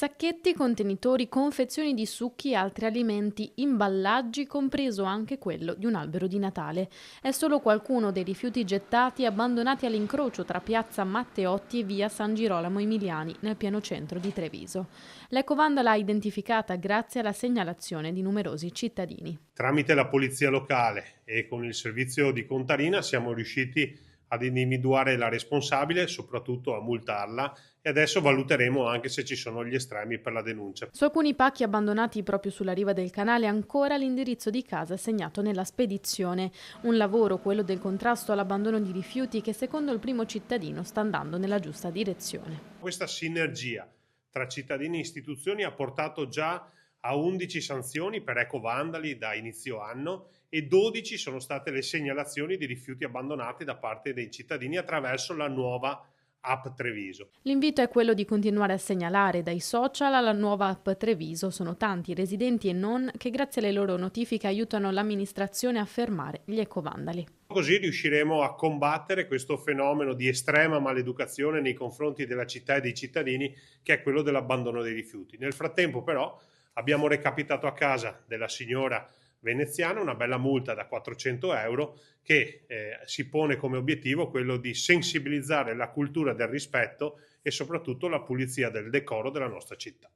Sacchetti, contenitori, confezioni di succhi e altri alimenti, imballaggi, compreso anche quello di un albero di Natale. È solo qualcuno dei rifiuti gettati e abbandonati all'incrocio tra piazza Matteotti e via San Girolamo Emiliani, nel pieno centro di Treviso. L'ecovanda l'ha identificata grazie alla segnalazione di numerosi cittadini. Tramite la polizia locale e con il servizio di Contarina siamo riusciti ad individuare la responsabile, soprattutto a multarla, e adesso valuteremo anche se ci sono gli estremi per la denuncia. Su alcuni pacchi abbandonati proprio sulla riva del canale ancora l'indirizzo di casa segnato nella spedizione. Un lavoro, quello del contrasto all'abbandono di rifiuti, che secondo il primo cittadino sta andando nella giusta direzione. Questa sinergia tra cittadini e istituzioni ha portato già a 11 sanzioni per ecovandali da inizio anno e 12 sono state le segnalazioni di rifiuti abbandonati da parte dei cittadini attraverso la nuova app Treviso. L'invito è quello di continuare a segnalare dai social alla nuova app Treviso. Sono tanti i residenti e non che grazie alle loro notifiche aiutano l'amministrazione a fermare gli ecovandali. Così riusciremo a combattere questo fenomeno di estrema maleducazione nei confronti della città e dei cittadini, che è quello dell'abbandono dei rifiuti. Nel frattempo, però, abbiamo recapitato a casa della signora veneziana una bella multa da 400 euro che si pone come obiettivo quello di sensibilizzare la cultura del rispetto e soprattutto la pulizia del decoro della nostra città.